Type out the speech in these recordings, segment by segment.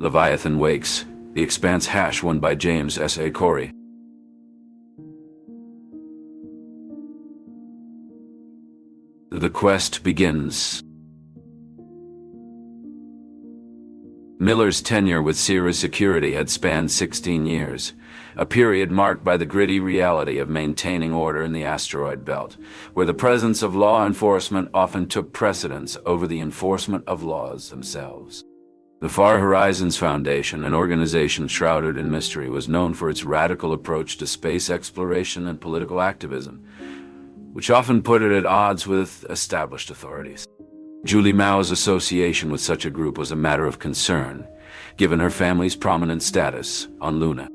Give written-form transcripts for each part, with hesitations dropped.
Leviathan Wakes, the Expanse hash won by James S.A. The quest begins. Miller's tenure with Ceres Security had spanned 16 years, a period marked by the gritty reality of maintaining order in the asteroid belt, where the presence of law enforcement often took precedence over the enforcement of laws themselves. The Far Horizons Foundation, an organization shrouded in mystery, was known for its radical approach to space exploration and political activism, which often put it at odds with established authorities. Julie Mao's association with such a group was a matter of concern, given her family's prominent status on Luna.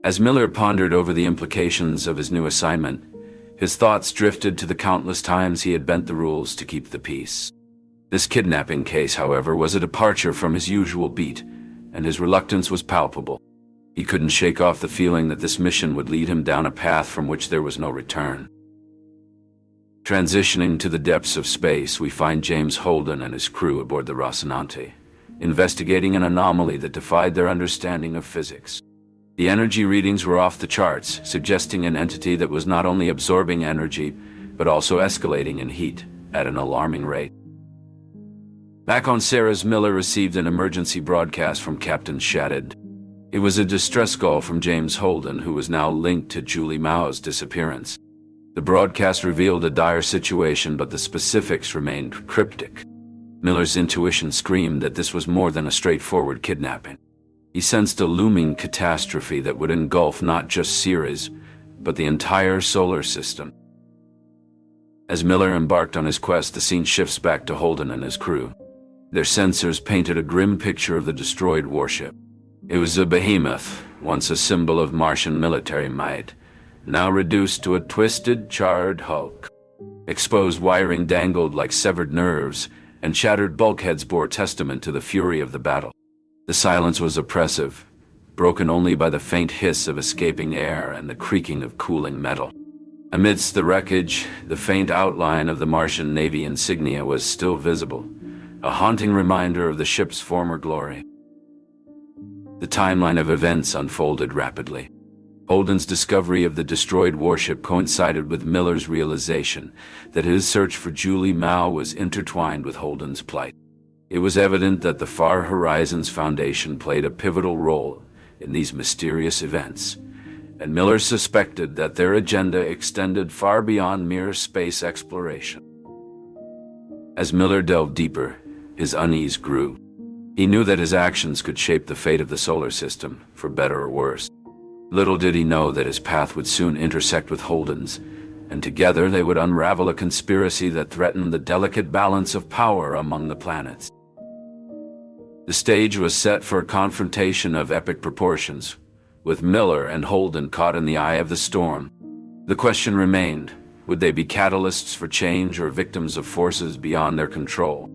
As Miller pondered over the implications of his new assignment, his thoughts drifted to the countless times he had bent the rules to keep the peace. This kidnapping case, however, was a departure from his usual beat, and his reluctance was palpable. He couldn't shake off the feeling that this mission would lead him down a path from which there was no return. Transitioning to the depths of space, we find James Holden and his crew aboard the Rocinante, investigating an anomaly that defied their understanding of physics. The energy readings were off the charts, suggesting an entity that was not only absorbing energy, but also escalating in heat at an alarming rate. Back on Ceres, Miller received an emergency broadcast from Captain Shaddid. It was a distress call from James Holden, who was now linked to Julie Mao's disappearance. The broadcast revealed a dire situation, but the specifics remained cryptic. Miller's intuition screamed that this was more than a straightforward kidnapping. He sensed a looming catastrophe that would engulf not just Ceres, but the entire solar system. As Miller embarked on his quest, the scene shifts back to Holden and his crew. Their sensors painted a grim picture of the destroyed warship. It was a behemoth, once a symbol of Martian military might, now reduced to a twisted, charred hulk. Exposed wiring dangled like severed nerves, and shattered bulkheads bore testament to the fury of the battle. The silence was oppressive, broken only by the faint hiss of escaping air and the creaking of cooling metal. Amidst the wreckage, the faint outline of the Martian Navy insignia was still visible, a haunting reminder of the ship's former glory. The timeline of events unfolded rapidly. Holden's discovery of the destroyed warship coincided with Miller's realization that his search for Julie Mao was intertwined with Holden's plight. It was evident that the Far Horizons Foundation played a pivotal role in these mysterious events, and Miller suspected that their agenda extended far beyond mere space exploration. As Miller delved deeper, his unease grew. He knew that his actions could shape the fate of the solar system, for better or worse. Little did he know that his path would soon intersect with Holden's, and together they would unravel a conspiracy that threatened the delicate balance of power among the planets. The stage was set for a confrontation of epic proportions, with Miller and Holden caught in the eye of the storm. The question remained, would they be catalysts for change or victims of forces beyond their control?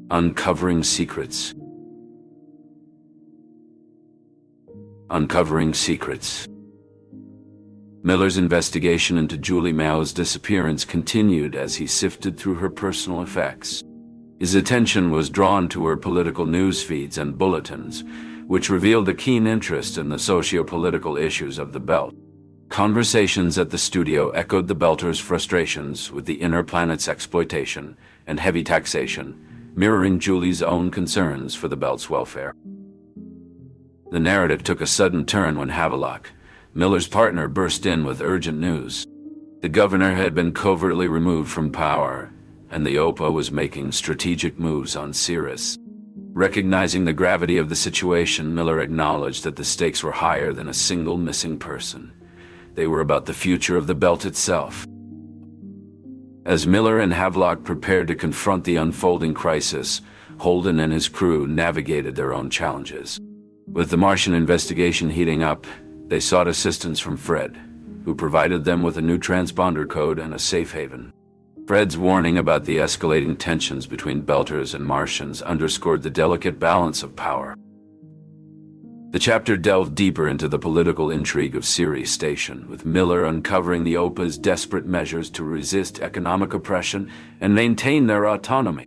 Uncovering secrets. Uncovering secrets. Miller's investigation into Julie Mao's disappearance continued as he sifted through her personal effects. His attention was drawn to her political news feeds and bulletins, which revealed a keen interest in the socio-political issues of the belt. Conversations at the studio echoed the Belter's frustrations with the inner planet's exploitation and heavy taxation, mirroring Julie's own concerns for the belt's welfare. The narrative took a sudden turn when Havelock, Miller's partner, burst in with urgent news. The governor had been covertly removed from power, and the OPA was making strategic moves on Ceres. Recognizing the gravity of the situation, Miller acknowledged that the stakes were higher than a single missing person. They were about the future of the belt itself. As Miller and Havelock prepared to confront the unfolding crisis, Holden and his crew navigated their own challenges. With the Martian investigation heating up, they sought assistance from Fred, who provided them with a new transponder code and a safe haven. Fred's warning about the escalating tensions between Belters and Martians underscored the delicate balance of power. The chapter delved deeper into the political intrigue of Ceres Station, with Miller uncovering the OPA's desperate measures to resist economic oppression and maintain their autonomy.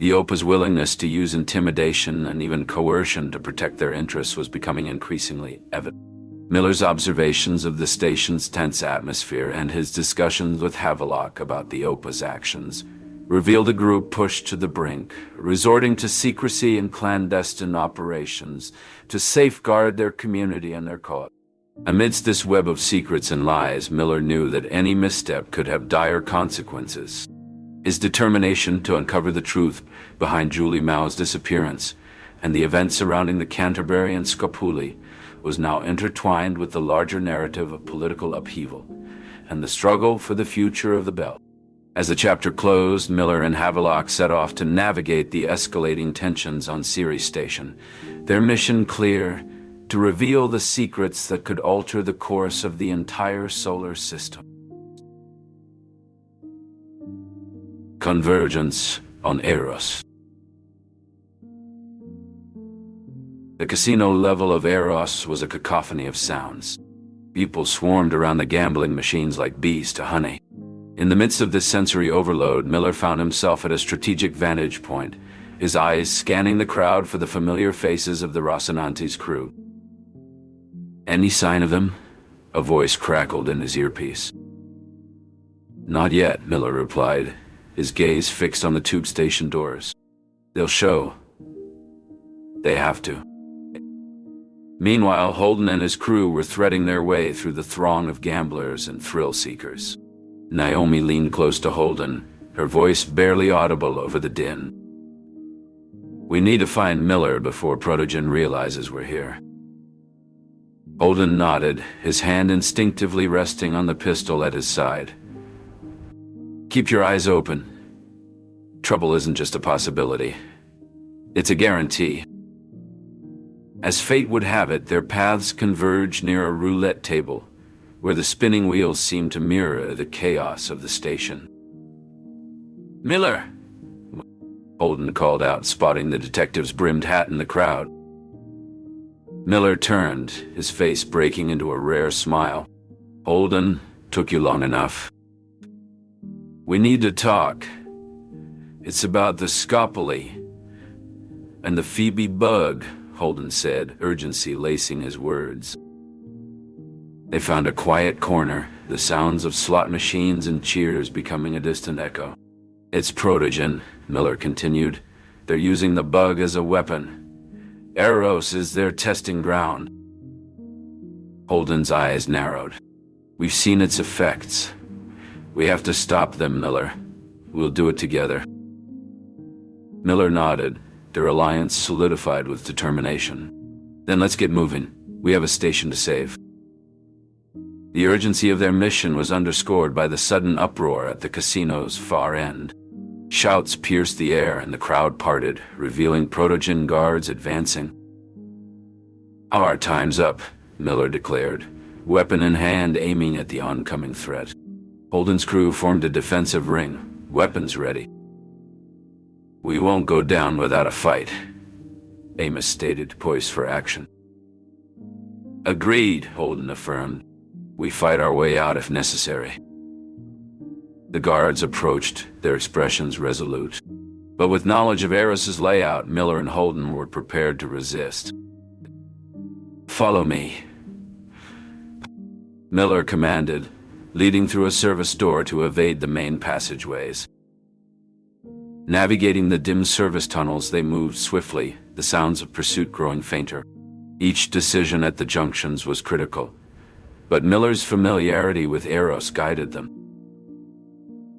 The Opa's willingness to use intimidation and even coercion to protect their interests was becoming increasingly evident. Miller's observations of the station's tense atmosphere and his discussions with Havelock about the Opa's actions revealed a group pushed to the brink, resorting to secrecy and clandestine operations to safeguard their community and their cause. Amidst this web of secrets and lies, Miller knew that any misstep could have dire consequences. His determination to uncover the truth behind Julie Mao's disappearance and the events surrounding the Canterbury and Scopuli was now intertwined with the larger narrative of political upheaval and the struggle for the future of the Belt. As the chapter closed, Miller and Havelock set off to navigate the escalating tensions on Ceres Station, their mission clear: to reveal the secrets that could alter the course of the entire solar system. Convergence on Eros. The casino level of Eros was a cacophony of sounds. People swarmed around the gambling machines like bees to honey. In the midst of this sensory overload, Miller found himself at a strategic vantage point, his eyes scanning the crowd for the familiar faces of the Rocinante's crew. "Any sign of them?" a voice crackled in his earpiece. "Not yet," Miller replied, his gaze fixed on the tube station doors. "They'll show. They have to." Meanwhile, Holden and his crew were threading their way through the throng of gamblers and thrill-seekers. Naomi leaned close to Holden, her voice barely audible over the din. "We need to find Miller before Protogen realizes we're here." Holden nodded, his hand instinctively resting on the pistol at his side. "Keep your eyes open. Trouble isn't just a possibility. It's a guarantee." As fate would have it, their paths converged near a roulette table, where the spinning wheels seemed to mirror the chaos of the station. "Miller!" Holden called out, spotting the detective's brimmed hat in the crowd. Miller turned, his face breaking into a rare smile. "Holden, took you long enough. We need to talk. It's about the Scopuli and the Phoebe bug," Holden said, urgency lacing his words. They found a quiet corner, the sounds of slot machines and cheers becoming a distant echo. "It's Protogen," Miller continued. "They're using the bug as a weapon. Eros is their testing ground." Holden's eyes narrowed. "We've seen its effects. We have to stop them, Miller. We'll do it together." Miller nodded, their alliance solidified with determination. "Then let's get moving. We have a station to save." The urgency of their mission was underscored by the sudden uproar at the casino's far end. Shouts pierced the air and the crowd parted, revealing Protogen guards advancing. "Our time's up," Miller declared, weapon in hand aiming at the oncoming threat. Holden's crew formed a defensive ring, weapons ready. "We won't go down without a fight," Amos stated, poised for action. "Agreed," Holden affirmed. "We fight our way out if necessary." The guards approached, their expressions resolute. But with knowledge of Eros's layout, Miller and Holden were prepared to resist. "Follow me," Miller commanded, leading through a service door to evade the main passageways. Navigating the dim service tunnels, they moved swiftly, the sounds of pursuit growing fainter. Each decision at the junctions was critical, but Miller's familiarity with Eros guided them.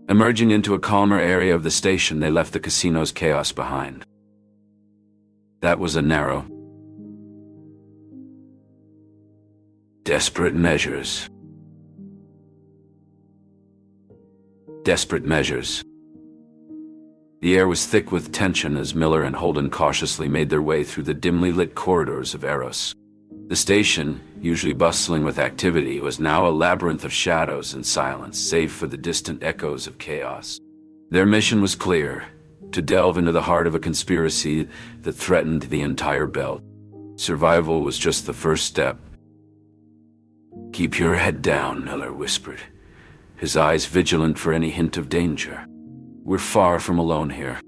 Emerging into a calmer area of the station, they left the casino's chaos behind. That was a narrow, desperate measures. Desperate measures. The air was thick with tension as Miller and Holden cautiously made their way through the dimly lit corridors of Eros. The station, usually bustling with activity, was now a labyrinth of shadows and silence, save for the distant echoes of chaos. Their mission was clear: to delve into the heart of a conspiracy that threatened the entire belt. Survival was just the first step. "Keep your head down," Miller whispered, his eyes vigilant for any hint of danger. "We're far from alone here."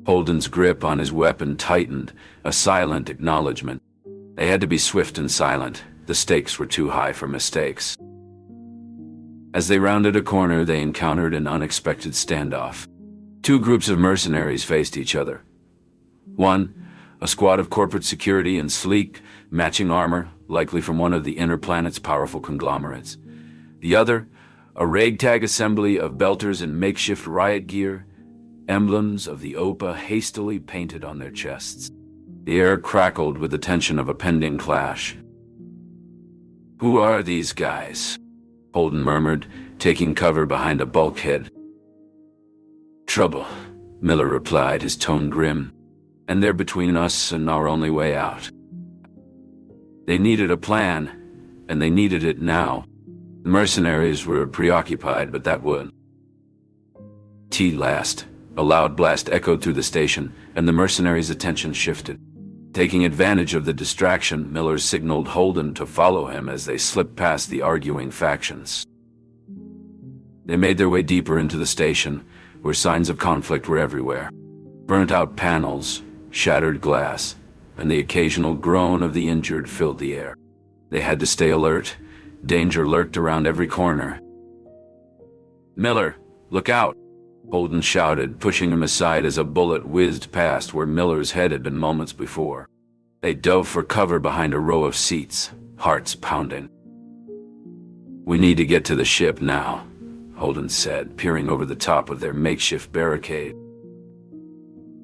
Holden's grip on his weapon tightened, a silent acknowledgement. They had to be swift and silent. The stakes were too high for mistakes. As they rounded a corner, they encountered an unexpected standoff. Two groups of mercenaries faced each other. One, a squad of corporate security in sleek, matching armor, likely from one of the inner planet's powerful conglomerates. The other, a ragtag assembly of belters in makeshift riot gear, emblems of the OPA hastily painted on their chests. The air crackled with the tension of a pending clash. "Who are these guys?" Holden murmured, taking cover behind a bulkhead. "Trouble," Miller replied, his tone grim. "And they're between us and our only way out." They needed a plan, and they needed it now. The mercenaries were preoccupied, but that would. Last. A loud blast echoed through the station, and the mercenaries' attention shifted. Taking advantage of the distraction, Miller signaled Holden to follow him as they slipped past the arguing factions. They made their way deeper into the station, where signs of conflict were everywhere. Burnt-out panels, shattered glass, and the occasional groan of the injured filled the air. They had to stay alert. Danger lurked around every corner. "Miller, look out!" Holden shouted, pushing him aside as a bullet whizzed past where Miller's head had been moments before. They dove for cover behind a row of seats, hearts pounding. "We need to get to the ship now," Holden said, peering over the top of their makeshift barricade.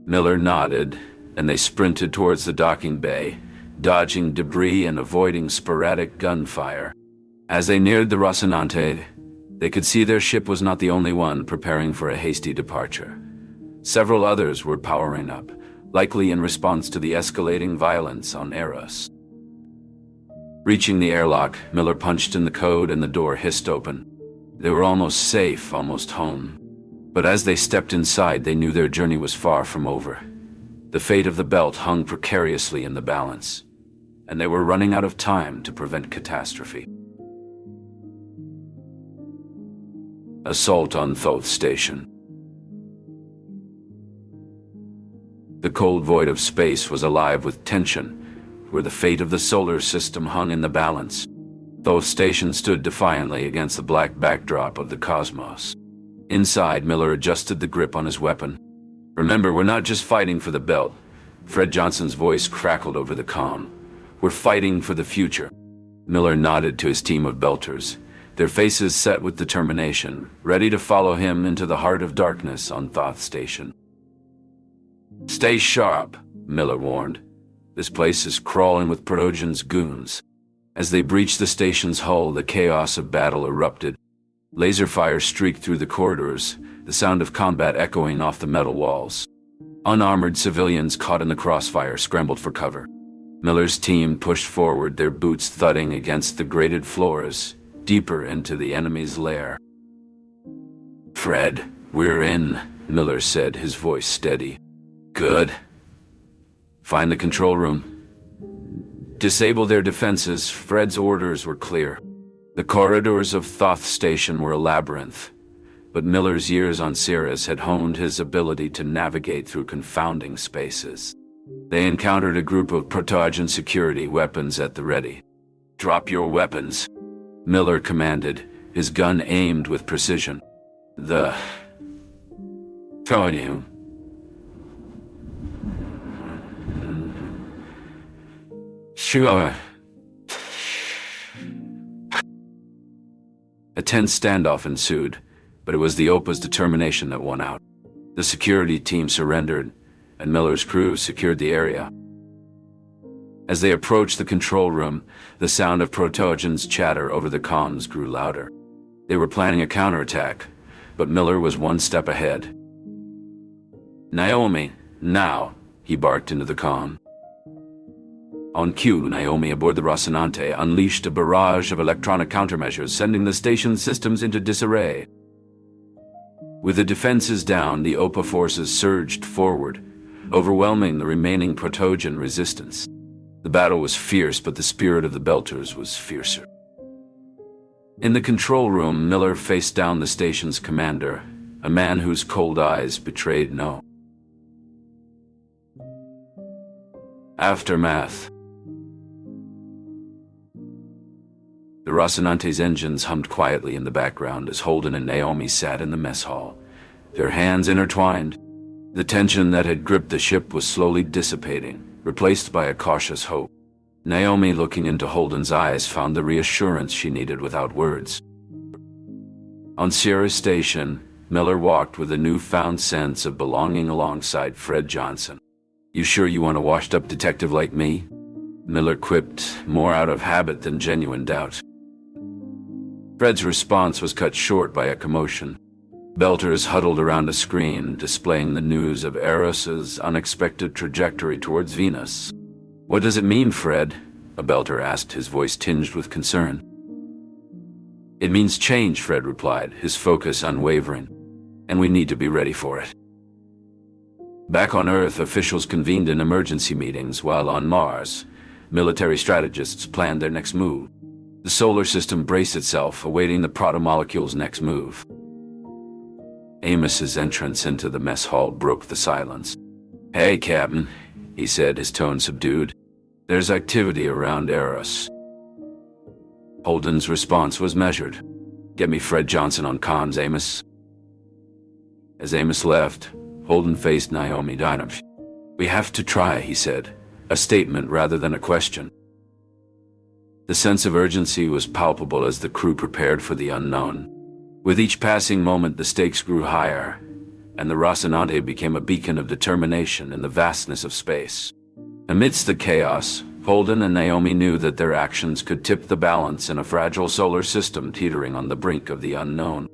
Miller nodded, and they sprinted towards the docking bay, dodging debris and avoiding sporadic gunfire. As they neared the Rocinante, they could see their ship was not the only one preparing for a hasty departure. Several others were powering up, likely in response to the escalating violence on Eros. Reaching the airlock, Miller punched in the code and the door hissed open. They were almost safe, almost home. But as they stepped inside, they knew their journey was far from over. The fate of the belt hung precariously in the balance, and they were running out of time to prevent catastrophe. Assault on Thoth Station. The cold void of space was alive with tension, where the fate of the solar system hung in the balance. Thoth Station stood defiantly against the black backdrop of the cosmos. Inside, Miller adjusted the grip on his weapon. "Remember, we're not just fighting for the belt." Fred Johnson's voice crackled over the comm. "We're fighting for the future." Miller nodded to his team of belters, their faces set with determination, ready to follow him into the heart of darkness on Thoth Station. "Stay sharp," Miller warned. "This place is crawling with Protogen's goons." As they breached the station's hull, the chaos of battle erupted. Laser fire streaked through the corridors, the sound of combat echoing off the metal walls. Unarmored civilians caught in the crossfire scrambled for cover. Miller's team pushed forward, their boots thudding against the grated floors, deeper into the enemy's lair. "Fred, we're in," Miller said, his voice steady. "Good. Find the control room. Disable their defenses." Fred's orders were clear. The corridors of Thoth Station were a labyrinth, but Miller's years on Sirius had honed his ability to navigate through confounding spaces. They encountered a group of Protogen security, weapons at the ready. "Drop your weapons," Miller commanded, his gun aimed with precision. Told you. Sure. A tense standoff ensued, but it was the OPA's determination that won out. The security team surrendered, and Miller's crew secured the area. As they approached the control room, the sound of Protogen's chatter over the comms grew louder. They were planning a counterattack, but Miller was one step ahead. "Naomi, now," he barked into the comm. On cue, Naomi aboard the Rocinante unleashed a barrage of electronic countermeasures, sending the station's systems into disarray. With the defenses down, the OPA forces surged forward, overwhelming the remaining Protogen resistance. The battle was fierce, but the spirit of the Belters was fiercer. In the control room, Miller faced down the station's commander, a man whose cold eyes betrayed no Aftermath. The Rocinante's engines hummed quietly in the background as Holden and Naomi sat in the mess hall, their hands intertwined. The tension that had gripped the ship was slowly dissipating, replaced by a cautious hope. Naomi, looking into Holden's eyes, found the reassurance she needed without words. On Sierra Station, Miller walked with a newfound sense of belonging alongside Fred Johnson. "You sure you want a washed-up detective like me?" Miller quipped, more out of habit than genuine doubt. Fred's response was cut short by a commotion. Belters huddled around a screen, displaying the news of Eros's unexpected trajectory towards Venus. "What does it mean, Fred?" a Belter asked, his voice tinged with concern. "It means change," Fred replied, his focus unwavering. "And we need to be ready for it." Back on Earth, officials convened in emergency meetings, while on Mars, military strategists planned their next move. The solar system braced itself, awaiting the protomolecule's next move. Amos's entrance into the mess hall broke the silence. "Hey, Captain," he said, his tone subdued. "There's activity around Eros." Holden's response was measured. "Get me Fred Johnson on comms, Amos." As Amos left, Holden faced Naomi Dynamite. "We have to try," he said, a statement rather than a question. The sense of urgency was palpable as the crew prepared for the unknown. With each passing moment, the stakes grew higher, and the Rocinante became a beacon of determination in the vastness of space. Amidst the chaos, Holden and Naomi knew that their actions could tip the balance in a fragile solar system teetering on the brink of the unknown.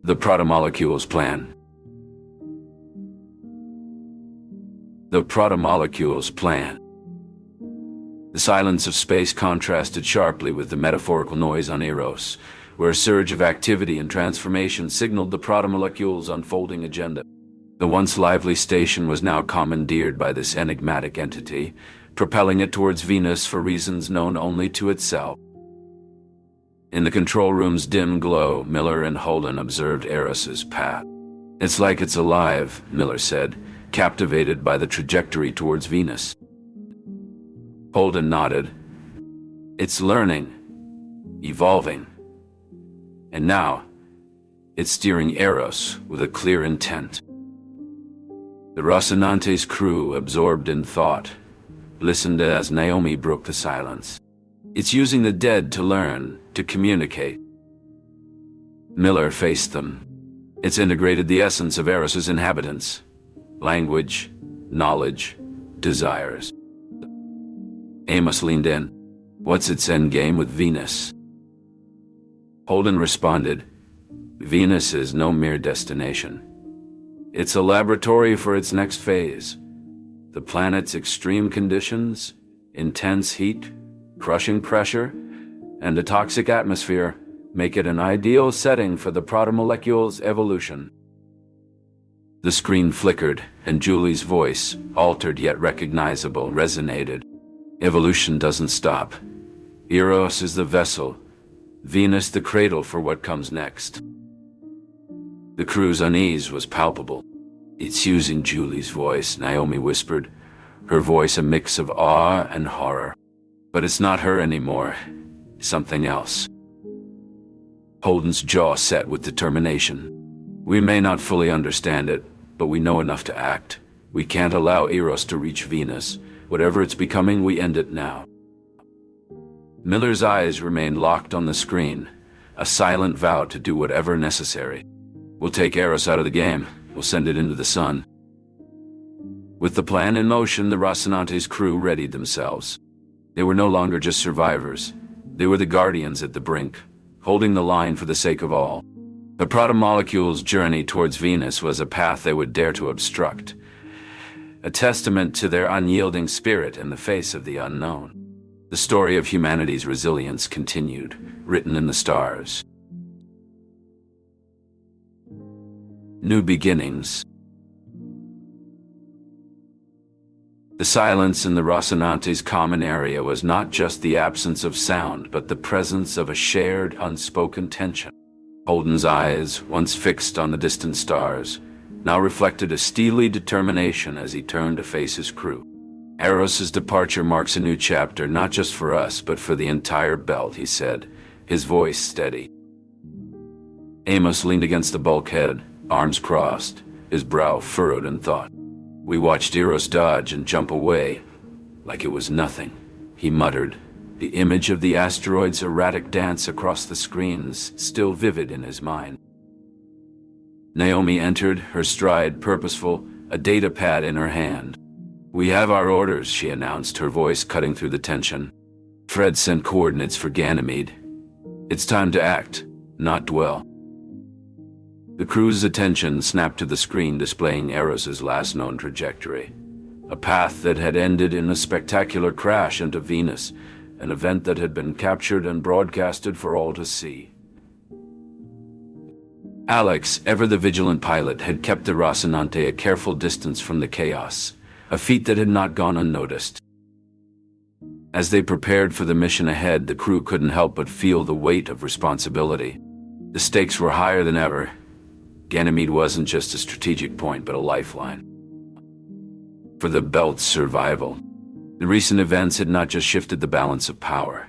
The protomolecule's plan. The protomolecule's plan. The silence of space contrasted sharply with the metaphorical noise on Eros, where a surge of activity and transformation signaled the protomolecule's unfolding agenda. The once lively station was now commandeered by this enigmatic entity, propelling it towards Venus for reasons known only to itself. In the control room's dim glow, Miller and Holden observed Eros's path. "It's like it's alive," Miller said, captivated by the trajectory towards Venus. Holden nodded. "It's learning, evolving. And now, it's steering Eros with a clear intent." The Rocinante's crew, absorbed in thought, listened as Naomi broke the silence. "It's using the dead to learn, to communicate." Miller faced them. "It's integrated the essence of Eros's inhabitants: language, knowledge, desires." Amos leaned in. "What's its endgame with Venus?" Holden responded, "Venus is no mere destination. It's a laboratory for its next phase. The planet's extreme conditions, intense heat, crushing pressure, and a toxic atmosphere make it an ideal setting for the protomolecule's evolution." The screen flickered, and Julie's voice, altered yet recognizable, resonated. "Evolution doesn't stop. Eros is the vessel, Venus the cradle for what comes next." The crew's unease was palpable. "It's using Julie's voice," Naomi whispered, her voice a mix of awe and horror. "But it's not her anymore. Something else." Holden's jaw set with determination. "We may not fully understand it, but we know enough to act. We can't allow Eros to reach Venus. Whatever it's becoming, we end it now." Miller's eyes remained locked on the screen, a silent vow to do whatever necessary. "We'll take Eros out of the game. We'll send it into the sun." With the plan in motion, the Rocinante's crew readied themselves. They were no longer just survivors. They were the guardians at the brink, holding the line for the sake of all. The protomolecule's journey towards Venus was a path they would dare to obstruct, a testament to their unyielding spirit in the face of the unknown. The story of humanity's resilience continued, written in the stars. New beginnings. The silence in the Rocinante's common area was not just the absence of sound, but the presence of a shared, unspoken tension. Holden's eyes, once fixed on the distant stars, now reflected a steely determination as he turned to face his crew. Eros's departure marks a new chapter, not just for us, but for the entire belt, he said, his voice steady. Amos leaned against the bulkhead, arms crossed, his brow furrowed in thought. We watched Eros dodge and jump away, like it was nothing. He muttered, the image of the asteroid's erratic dance across the screens still vivid in his mind. Naomi entered, her stride purposeful, a data pad in her hand. We have our orders, she announced, her voice cutting through the tension. Fred sent coordinates for Ganymede. It's time to act, not dwell. The crew's attention snapped to the screen displaying Eros's last known trajectory. A path that had ended in a spectacular crash into Venus, an event that had been captured and broadcasted for all to see. Alex, ever the vigilant pilot, had kept the Rocinante a careful distance from the chaos, a feat that had not gone unnoticed. As they prepared for the mission ahead, the crew couldn't help but feel the weight of responsibility. The stakes were higher than ever. Ganymede wasn't just a strategic point, but a lifeline for the belt's survival. The recent events had not just shifted the balance of power.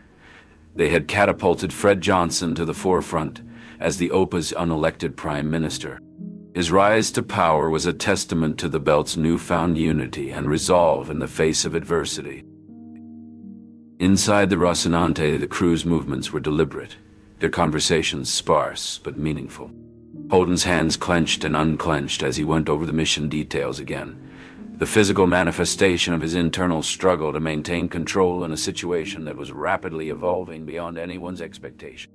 They had catapulted Fred Johnson to the forefront as the OPA's unelected prime minister. His rise to power was a testament to the belt's newfound unity and resolve in the face of adversity. Inside the Rocinante, the crew's movements were deliberate, their conversations sparse but meaningful. Holden's hands clenched and unclenched as he went over the mission details again, the physical manifestation of his internal struggle to maintain control in a situation that was rapidly evolving beyond anyone's expectation.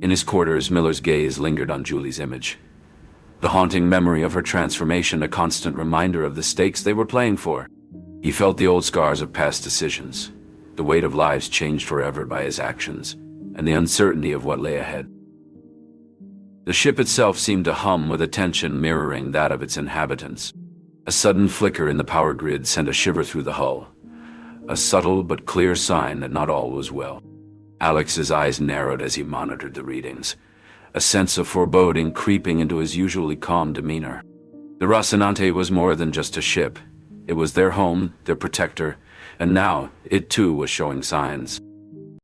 In his quarters, Miller's gaze lingered on Julie's image. The haunting memory of her transformation, a constant reminder of the stakes they were playing for. He felt the old scars of past decisions, the weight of lives changed forever by his actions, and the uncertainty of what lay ahead. The ship itself seemed to hum with a tension mirroring that of its inhabitants. A sudden flicker in the power grid sent a shiver through the hull, a subtle but clear sign that not all was well. Alex's eyes narrowed as he monitored the readings, a sense of foreboding creeping into his usually calm demeanor. The Rocinante was more than just a ship. It was their home, their protector, and now it too was showing signs.